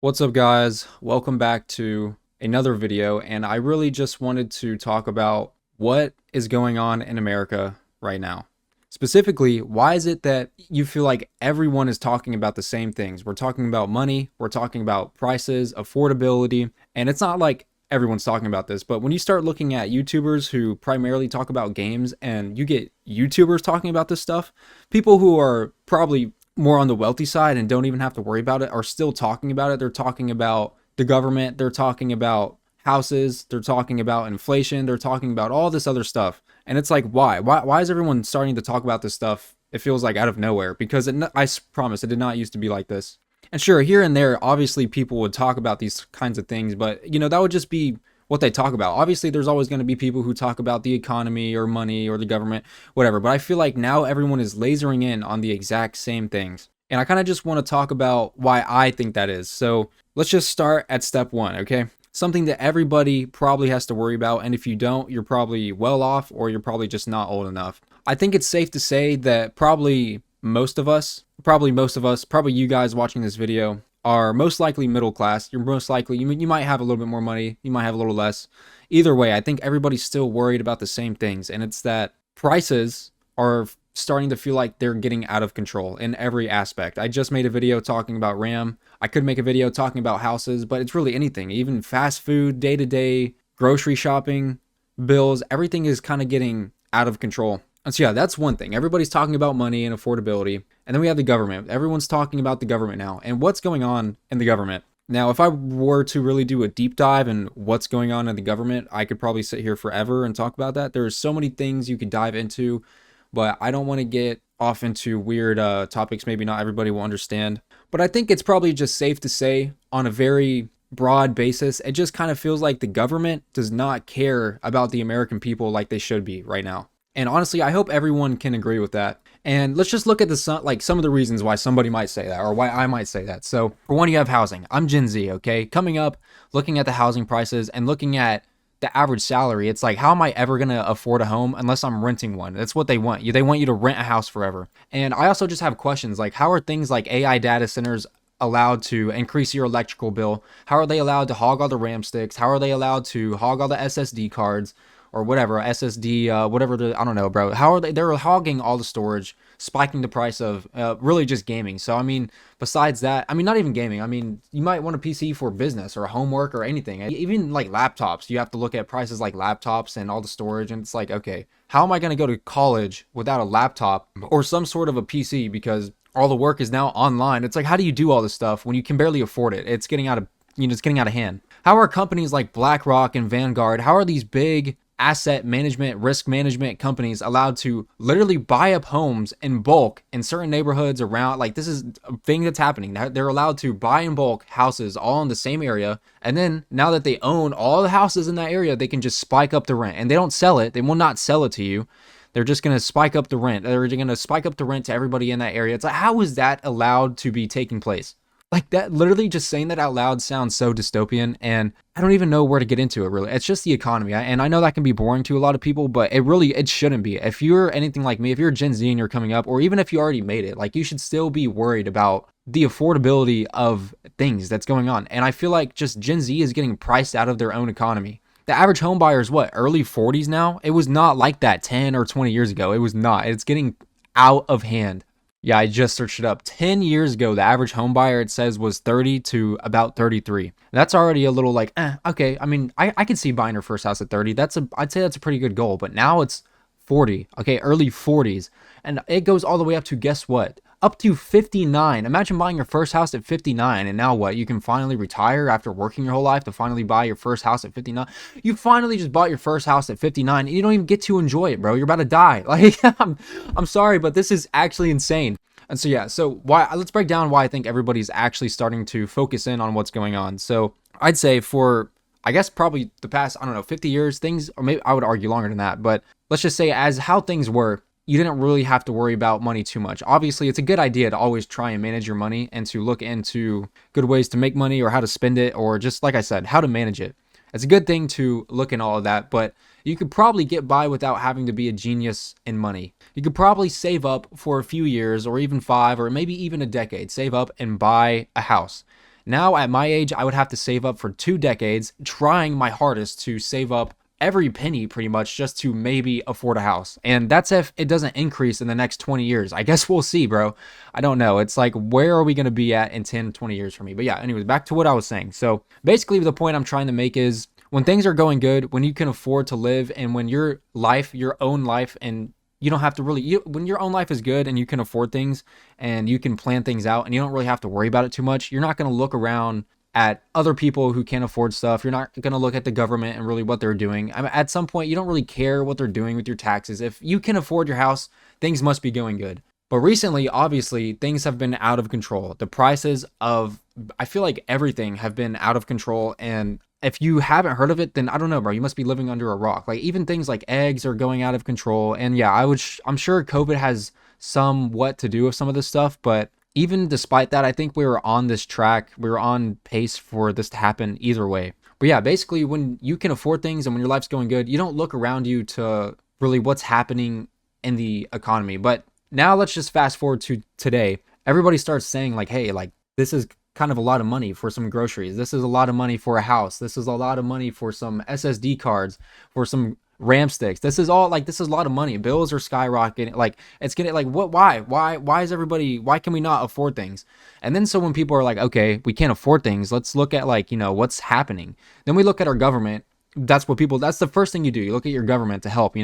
What's up, guys? Welcome back to another video, and I really just wanted to talk about what is going on in America right now. Specifically, why is it that you feel like everyone is talking about the same things? We're talking about money, we're talking about prices, affordability, and it's not like everyone's talking about this, but when you start looking at YouTubers who primarily talk about games and you get YouTubers talking about this stuff, people who are probably more on the wealthy side and don't even have to worry about it are still talking about it. They're talking about the government, they're talking about houses, they're talking about inflation, they're talking about all this other stuff. And it's like, why is everyone starting to talk about this stuff? It feels like out of nowhere because I promise it did not used to be like this. And sure, here and there, obviously people would talk about these kinds of things, but that would just be what they talk about. Obviously, there's always going to be people who talk about the economy or money or the government, whatever. But I feel like now everyone is lasering in on the exact same things. And I kind of just want to talk about why I think that is. So let's just start at step one, okay? Something that everybody probably has to worry about. And if you don't, you're probably well off or you're probably just not old enough. I think it's safe to say that probably you guys watching this video are most likely middle class. You're most likely, you might have a little bit more money, you might have a little less. Either way, I think everybody's still worried about the same things, and it's that prices are starting to feel like they're getting out of control in every aspect. I just made a video talking about RAM. I could make a video talking about houses, but it's really anything, even fast food, day to day, grocery shopping, bills, everything is kind of getting out of control. And so, yeah, that's one thing. Everybody's talking about money and affordability. And then we have the government. Everyone's talking about the government now and what's going on in the government. Now, if I were to really do a deep dive in what's going on in the government, I could probably sit here forever and talk about that. There's so many things you could dive into, but I don't want to get off into weird topics maybe not everybody will understand. But I think it's probably just safe to say, on a very broad basis, it just kind of feels like the government does not care about the American people like they should be right now. And honestly, I hope everyone can agree with that. And let's just look at some of the reasons why somebody might say that or why I might say that. So, for one, you have housing. I'm Gen Z, okay? Coming up, looking at the housing prices and looking at the average salary, it's like, how am I ever going to afford a home unless I'm renting one? That's what they want. They want you to rent a house forever. And I also just have questions like, how are things like AI data centers allowed to increase your electrical bill? How are they allowed to hog all the RAM sticks? How are they allowed to hog all the SSD cards? Or whatever SSD, whatever I don't know, bro. How are they? They're hogging all the storage, spiking the price of really just gaming. So I mean, besides that, I mean, not even gaming. I mean, you might want a PC for business or homework or anything. Even like laptops, you have to look at prices like laptops and all the storage, and it's like, okay, how am I going to go to college without a laptop or some sort of a PC because all the work is now online? It's like, how do you do all this stuff when you can barely afford it? It's getting out of it's getting out of hand. How are companies like BlackRock and Vanguard? How are these big asset management, risk management companies allowed to literally buy up homes in bulk in certain neighborhoods around? Like, this is a thing that's happening. They're allowed to buy in bulk houses all in the same area. And then now that they own all the houses in that area, they can just spike up the rent, and they don't sell it. They will not sell it to you. They're just going to spike up the rent. They're going to spike up the rent to everybody in that area. It's like, how is that allowed to be taking place? Like, that, literally just saying that out loud sounds so dystopian, and I don't even know where to get into it, really. It's just the economy, and I know that can be boring to a lot of people, but it shouldn't be. If you're anything like me, if you're Gen Z and you're coming up, or even if you already made it, like, you should still be worried about the affordability of things that's going on. And I feel like just Gen Z is getting priced out of their own economy. The average home buyer is what, early 40s now? It was not like that 10 or 20 years ago. It was not. It's getting out of hand. Yeah, I just searched it up. 10 years ago, the average home buyer, it says, was 30 to about 33. That's already a little like, okay. I mean, I could see buying her first house at 30. I'd say that's a pretty good goal. But now it's 40, okay, early 40s. And it goes all the way up to, guess what? Up to 59. Imagine buying your first house at 59, and now what? You can finally retire after working your whole life to finally buy your first house at 59. You finally just bought your first house at 59, and you don't even get to enjoy it, bro. You're about to die. Like, I'm sorry, but this is actually insane. And so, yeah, let's break down why I think everybody's actually starting to focus in on what's going on. So I'd say for, I guess, probably the past, I don't know, 50 years, things, or maybe I would argue longer than that, but let's just say as how things were, you didn't really have to worry about money too much. Obviously, it's a good idea to always try and manage your money and to look into good ways to make money or how to spend it, or just, like I said, how to manage it. It's a good thing to look in all of that, but you could probably get by without having to be a genius in money. You could probably save up for a few years or even 5 or maybe even a decade, save up and buy a house. Now at my age, I would have to save up for 2 decades, trying my hardest to save up every penny pretty much just to maybe afford a house. And that's if it doesn't increase in the next 20 years. I guess we'll see, bro. I don't know. It's like, where are we going to be at in 10, 20 years for me? But yeah, anyways, back to what I was saying. So basically, the point I'm trying to make is when things are going good, when you can afford to live, and when your life, your own life, and you don't have to really, when your own life is good and you can afford things and you can plan things out and you don't really have to worry about it too much, you're not going to look around at other people who can't afford stuff. You're not going to look at the government and really what they're doing. I mean, at some point, you don't really care what they're doing with your taxes. If you can afford your house, things must be going good. But recently, obviously, things have been out of control. The prices of, I feel like everything have been out of control. And if you haven't heard of it, then I don't know, bro. You must be living under a rock. Like even things like eggs are going out of control. And yeah, I'm sure COVID has somewhat to do with some of this stuff, but even despite that, I think we were on this track. We were on pace for this to happen either way. But yeah, basically, when you can afford things and when your life's going good, you don't look around you to really what's happening in the economy. But now let's just fast forward to today. Everybody starts saying like, hey, like this is kind of a lot of money for some groceries. This is a lot of money for a house. This is a lot of money for some SSD cards, for some RAM sticks. This is all like, this is a lot of money. Bills are skyrocketing. Like it's gonna like what, why is everybody, why can we not afford things? And then so when people are like, okay, we can't afford things, let's look at like, what's happening. Then we look at our government. That's the first thing you do. You look at your government to help,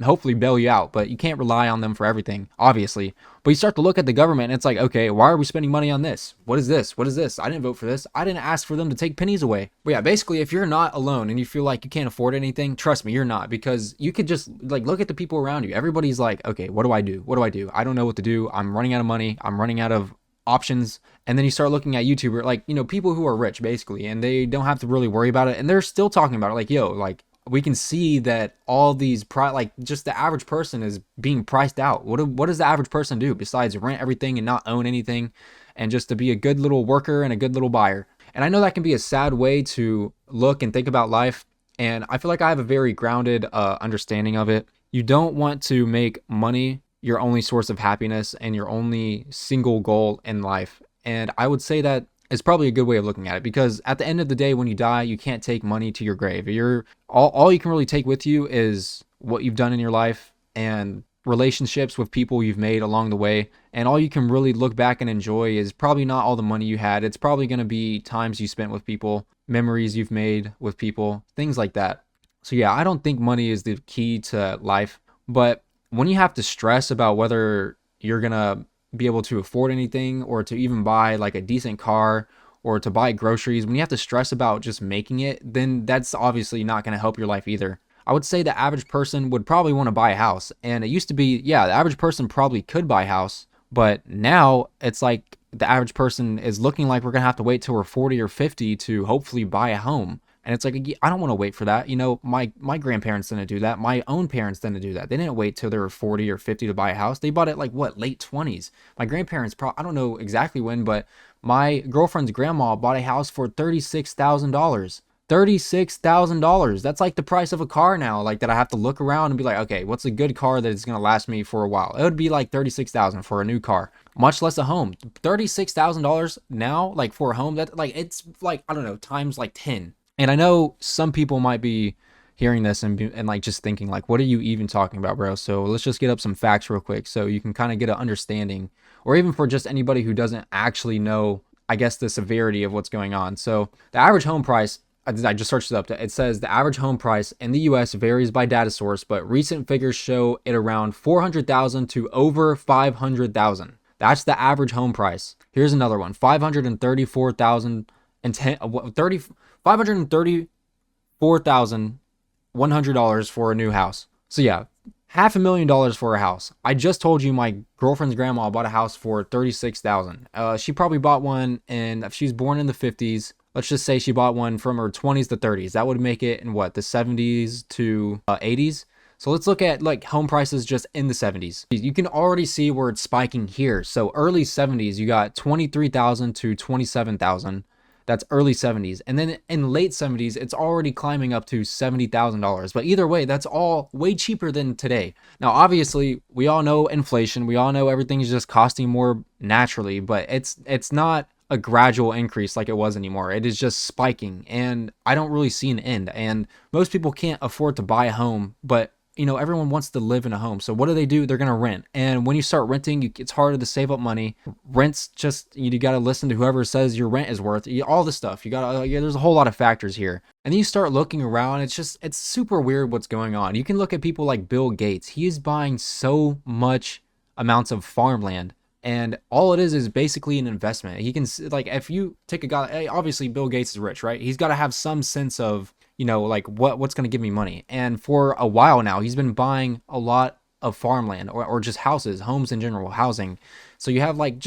hopefully bail you out, but you can't rely on them for everything, obviously. But you start to look at the government and it's like, okay, why are we spending money on this? What is this? What is this? I didn't vote for this. I didn't ask for them to take pennies away. But yeah, basically, if you're not alone and you feel like you can't afford anything, trust me, you're not, because you could just like look at the people around you. Everybody's like, okay, what do I do? What do I do? I don't know what to do. I'm running out of money. I'm running out of options. And then you start looking at YouTuber, like, people who are rich basically, and they don't have to really worry about it. And they're still talking about it. Like, yo, like we can see that all these like just the average person is being priced out. What does the average person do besides rent everything and not own anything and just to be a good little worker and a good little buyer? And I know that can be a sad way to look and think about life. And I feel like I have a very grounded understanding of it. You don't want to make money your only source of happiness and your only single goal in life. And I would say that is probably a good way of looking at it, because at the end of the day, when you die, you can't take money to your grave. You're all you can really take with you is what you've done in your life and relationships with people you've made along the way. And all you can really look back and enjoy is probably not all the money you had. It's probably going to be times you spent with people, memories you've made with people, things like that. So yeah, I don't think money is the key to life. But when you have to stress about whether you're going to be able to afford anything or to even buy like a decent car or to buy groceries, when you have to stress about just making it, then that's obviously not going to help your life either. I would say the average person would probably want to buy a house. And it used to be, yeah, the average person probably could buy a house. But now it's like the average person is looking like we're going to have to wait till we're 40 or 50 to hopefully buy a home. And it's like, I don't want to wait for that. My grandparents didn't do that. My own parents didn't do that. They didn't wait till they were 40 or 50 to buy a house. They bought it like what, late 20s. My grandparents, I don't know exactly when, but my girlfriend's grandma bought a house for $36,000. $36,000. That's like the price of a car now. Like that I have to look around and be like, okay, what's a good car that is going to last me for a while? It would be like $36,000 for a new car, much less a home. $36,000 now, like for a home, that like it's like, I don't know, times like 10. And I know some people might be hearing this and like just thinking like, what are you even talking about, bro? So let's just get up some facts real quick so you can kind of get an understanding, or even for just anybody who doesn't actually know, I guess, the severity of what's going on. So the average home price, I just searched it up. It says the average home price in the US varies by data source, but recent figures show it around 400,000 to over 500,000. That's the average home price. Here's another one, 534,000 and $534,100 for a new house. So yeah, $500,000 for a house. I just told you my girlfriend's grandma bought a house for $36,000. She probably bought one, and if she's born in the 50s, let's just say she bought one from her 20s to 30s. That would make it in what, the 70s to 80s. So let's look at like home prices just in the 70s. You can already see where it's spiking here. So early 70s, you got 23,000 to 27,000. That's early 70s. And then in late 70s, it's already climbing up to $70,000. But either way, that's all way cheaper than today. Now, obviously, we all know inflation. We all know everything is just costing more naturally, but it's not a gradual increase like it was anymore. It is just spiking, and I don't really see an end. And most people can't afford to buy a home, but everyone wants to live in a home. So what do? They're going to rent. And when you start renting, it's harder to save up money. Rents just, you got to listen to whoever says your rent is worth, all this stuff. You got to, there's a whole lot of factors here. And then you start looking around. It's super weird what's going on. You can look at people like Bill Gates. He is buying so much amounts of farmland. And all it is basically an investment. He can, like, if you take a guy, obviously Bill Gates is rich, right? He's got to have some sense of, like what's going to give me money. And for a while now, he's been buying a lot of farmland or just houses, homes in general, housing. So you have like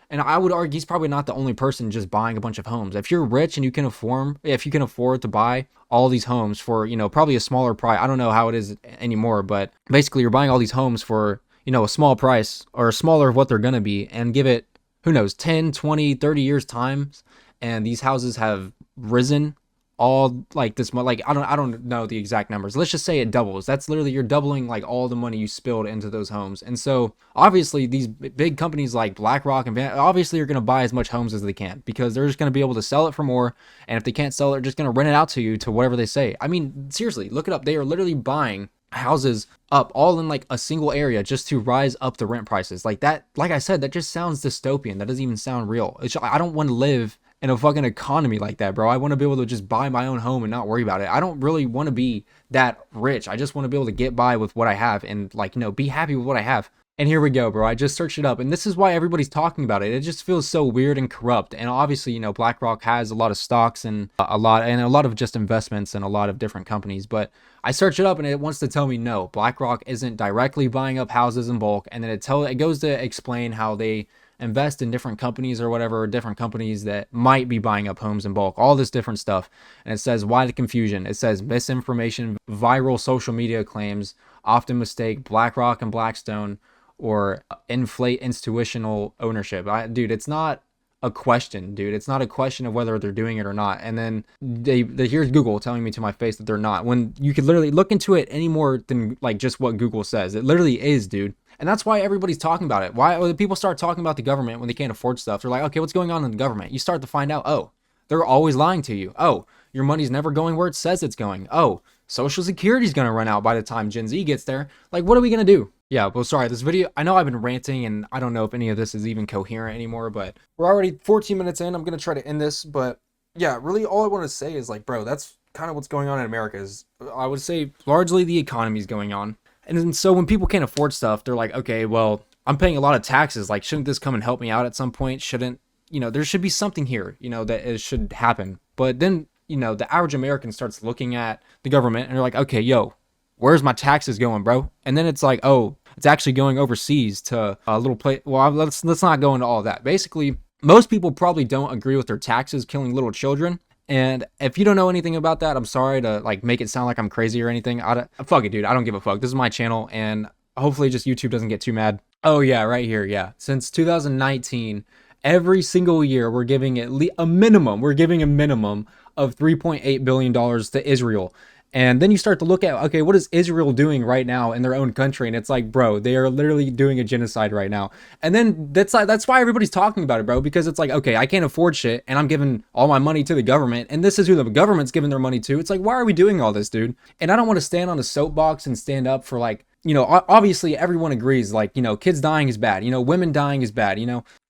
and I would argue he's probably not the only person just buying a bunch of homes. If you're rich and you can afford to buy all these homes for, probably a smaller price. I don't know how it is anymore, but basically you're buying all these homes for, a small price or smaller of what they're going to be, and give it, who knows, 10, 20, 30 years times. And these houses have risen all like this much. Like, I don't know the exact numbers. Let's just say it doubles. That's literally, you're doubling like all the money you spilled into those homes. And so obviously these big companies like BlackRock and obviously are going to buy as much homes as they can, because they're just going to be able to sell it for more. And if they can't sell it, they're just going to rent it out to you to whatever they say. I mean, seriously, look it up. They are literally buying houses up all in like a single area just to rise up the rent prices. Like that, like I said, that just sounds dystopian. That doesn't even sound real. I don't want to live in a fucking economy like that, bro. I want to be able to just buy my own home and not worry about it. I don't really want to be that rich. I just want to be able to get by with what I have and like, be happy with what I have. And here we go, bro. I just searched it up, and this is why everybody's talking about it. It just feels so weird and corrupt. And obviously, BlackRock has a lot of stocks and a lot of just investments in a lot of different companies. But I searched it up, and it wants to tell me no, BlackRock isn't directly buying up houses in bulk. And then it goes to explain how they invest in different companies or whatever, different companies that might be buying up homes in bulk, all this different stuff. And it says, why the confusion? It says misinformation, viral social media claims often mistake BlackRock and Blackstone or inflate institutional ownership. Dude, it's not a question, dude. It's not a question of whether they're doing it or not. And then here's Google telling me to my face that they're not, when you could literally look into it any more than like just what Google says. It literally is, dude. And that's why everybody's talking about it. Why when people start talking about the government when they can't afford stuff, they're like, okay, what's going on in the government? You start to find out, oh, they're always lying to you. Oh, your money's never going where it says it's going. Oh, Social Security's going to run out by the time Gen Z gets there. Like, what are we going to do? Yeah, well, sorry, this video, I know I've been ranting, and I don't know if any of this is even coherent anymore, but we're already 14 minutes in. I'm going to try to end this, but yeah, really all I want to say is like, bro, that's kind of what's going on in America. Is I would say largely the economy's going on. And then so when people can't afford stuff, they're like, okay, well, I'm paying a lot of taxes. Like, shouldn't this come and help me out at some point? Shouldn't, there should be something here, that it should happen. But then, the average American starts looking at the government and they're like, okay, yo, where's my taxes going, bro? And then it's like, oh, it's actually going overseas to a little place. Well, let's not go into all of that. Basically, most people probably don't agree with their taxes killing little children. And if you don't know anything about that, I'm sorry to like make it sound like I'm crazy or anything. Fuck it, dude. I don't give a fuck. This is my channel, and hopefully just YouTube doesn't get too mad. Oh yeah, right here. Yeah. Since 2019, every single year we're giving at least a minimum. We're giving a minimum of $3.8 billion to Israel. And then you start to look at, okay, what is Israel doing right now in their own country? And it's like, bro, they are literally doing a genocide right now. And then that's why everybody's talking about it, bro, because it's like, okay, I can't afford shit and I'm giving all my money to the government. And this is who the government's giving their money to. It's like, why are we doing all this, dude? And I don't want to stand on a soapbox and stand up for like, obviously everyone agrees, like, kids dying is bad, women dying is bad,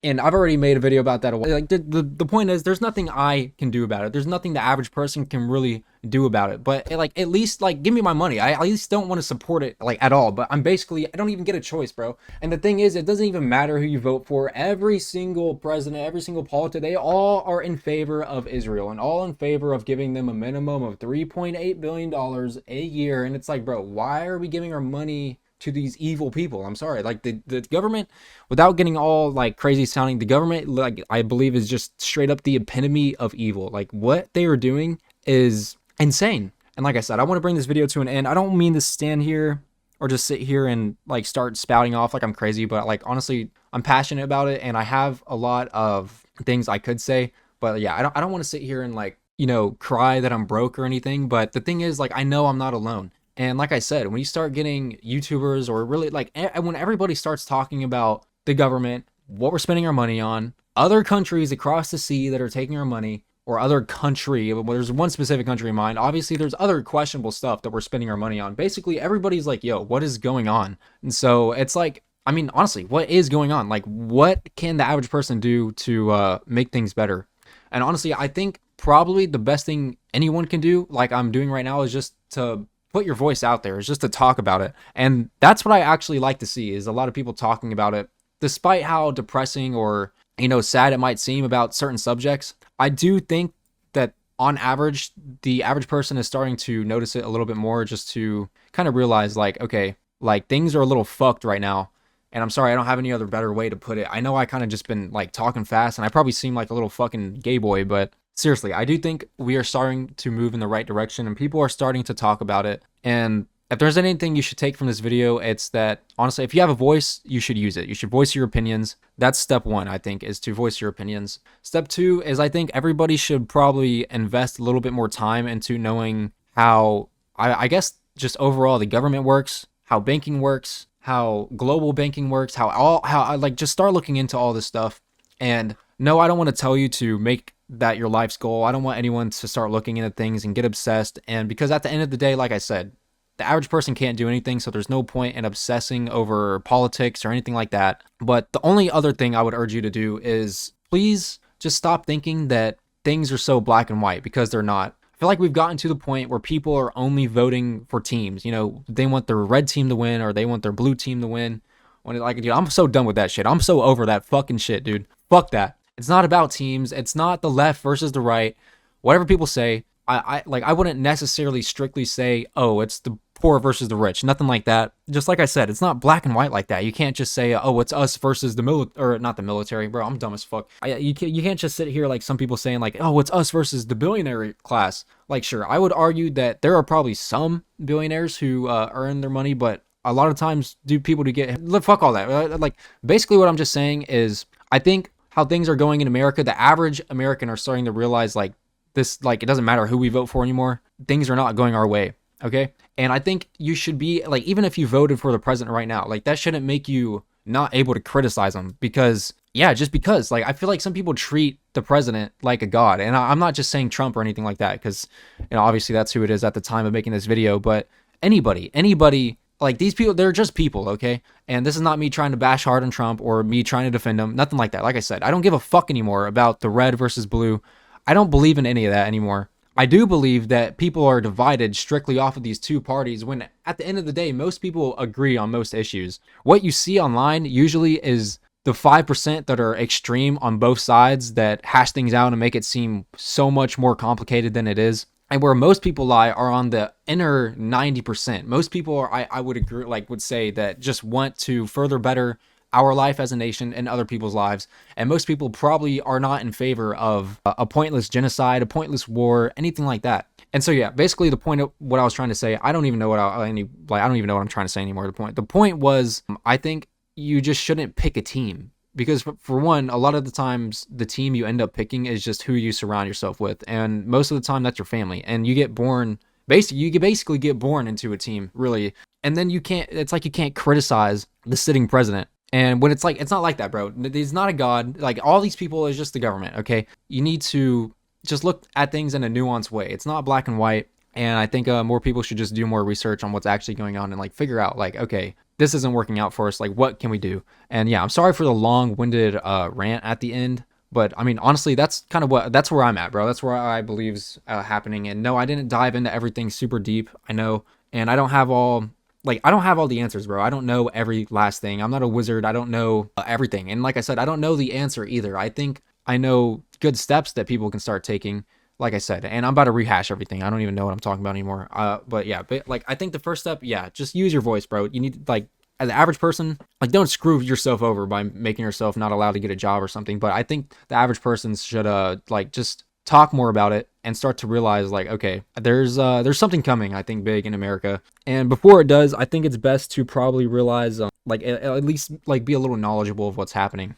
and I've already made a video about that. Like the point is, there's nothing I can do about it. There's nothing the average person can really do about it. But like, at least like, give me my money. I at least don't want to support it like at all. But I don't even get a choice, bro. And the thing is, it doesn't even matter who you vote for. Every single president, every single politician, they all are in favor of Israel and all in favor of giving them a minimum of $3.8 billion a year. And it's like, bro, why are we giving our money to these evil people? I'm sorry, like the government, without getting all like crazy sounding, the government, like, I believe is just straight up the epitome of evil. Like, what they are doing is insane. And like I said, I want to bring this video to an end. I don't mean to stand here or just sit here and like start spouting off like I'm crazy, but like, honestly, I'm passionate about it and I have a lot of things I could say. But yeah, I don't want to sit here and like, cry that I'm broke or anything. But the thing is, like, I know I'm not alone. And like I said, when you start getting YouTubers or really like when everybody starts talking about the government, what we're spending our money on, other countries across the sea that are taking our money, or other country, well, there's one specific country in mind. Obviously, there's other questionable stuff that we're spending our money on. Basically, everybody's like, yo, what is going on? And so it's like, I mean, honestly, what is going on? Like, what can the average person do to make things better? And honestly, I think probably the best thing anyone can do, like I'm doing right now, is just to put your voice out there, is just to talk about it. And that's what I actually like to see, is a lot of people talking about it, despite how depressing or, sad it might seem about certain subjects. I do think that on average, the average person is starting to notice it a little bit more, just to kind of realize, like, okay, like things are a little fucked right now. And I'm sorry, I don't have any other better way to put it. I know I kind of just been like talking fast, and I probably seem like a little fucking gay boy, but seriously, I do think we are starting to move in the right direction, and people are starting to talk about it. And if there's anything you should take from this video, it's that honestly, if you have a voice, you should use it. You should voice your opinions. That's step one, I think, is to voice your opinions. Step two is, I think everybody should probably invest a little bit more time into knowing how, I guess, just overall the government works, how banking works, how global banking works, how I like, just start looking into all this stuff. And no, I don't want to tell you to make that your life's goal. I don't want anyone to start looking into things and get obsessed. And because at the end of the day, like I said, the average person can't do anything, so there's no point in obsessing over politics or anything like that. But the only other thing I would urge you to do is please just stop thinking that things are so black and white, because they're not. I feel like we've gotten to the point where people are only voting for teams. They want their red team to win, or they want their blue team to win. Dude, I'm so done with that shit. I'm so over that fucking shit, dude. Fuck that. It's not about teams. It's not the left versus the right. Whatever people say, I wouldn't necessarily strictly say, oh, it's the poor versus the rich. Nothing like that. Just like I said, it's not black and white like that. You can't just say, oh, it's us versus the or not the military, bro. I'm dumb as fuck. You can't just sit here like some people saying, like, oh, it's us versus the billionaire class. Like, sure, I would argue that there are probably some billionaires who earn their money, but a lot of times people do get, fuck all that. Like, basically what I'm just saying is, I think how things are going in America, the average American are starting to realize, like, this, like, it doesn't matter who we vote for anymore. Things are not going our way. Okay. And I think you should be like, even if you voted for the president right now, like, that shouldn't make you not able to criticize him, because just because, like, I feel like some people treat the president like a god. And I'm not just saying Trump or anything like that, because, obviously that's who it is at the time of making this video, but anybody, like, these people, they're just people. Okay. And this is not me trying to bash hard on Trump or me trying to defend him. Nothing like that. Like I said, I don't give a fuck anymore about the red versus blue. I don't believe in any of that anymore. I do believe that people are divided strictly off of these two parties, when at the end of the day, most people agree on most issues. What you see online usually is the 5% that are extreme on both sides, that hash things out and make it seem so much more complicated than it is. And where most people lie are on the inner 90%. Most people are, I would agree, like, would say that just want to further better our life as a nation and other people's lives. And most people probably are not in favor of a pointless genocide, a pointless war, anything like that. And so, yeah, basically the point of what I was trying to say, I don't even know what I don't even know what I'm trying to say anymore. The point was, I think you just shouldn't pick a team, because for one, a lot of the times the team you end up picking is just who you surround yourself with. And most of the time that's your family. And you get born, you basically get born into a team, really. And then it's like you can't criticize the sitting president. And when it's like, it's not like that, bro. He's not a god. Like, all these people is just the government, okay? You need to just look at things in a nuanced way. It's not black and white. And I think more people should just do more research on what's actually going on, and like figure out, like, okay, this isn't working out for us. Like, what can we do? And yeah, I'm sorry for the long-winded rant at the end. But I mean, honestly, that's where I'm at, bro. That's where I believe's happening. And no, I didn't dive into everything super deep. I know. And I don't have all the answers, bro. I don't know every last thing. I'm not a wizard. I don't know everything. And like I said, I don't know the answer either. I think I know good steps that people can start taking, like I said, and I'm about to rehash everything. I don't even know what I'm talking about anymore. But like, I think the first step, just use your voice, bro. You need, like, as an average person, like, don't screw yourself over by making yourself not allowed to get a job or something. But I think the average person should, just talk more about it and start to realize, like, okay, there's something coming, I think, big in America. And before it does, I think it's best to probably realize, at least, like, be a little knowledgeable of what's happening.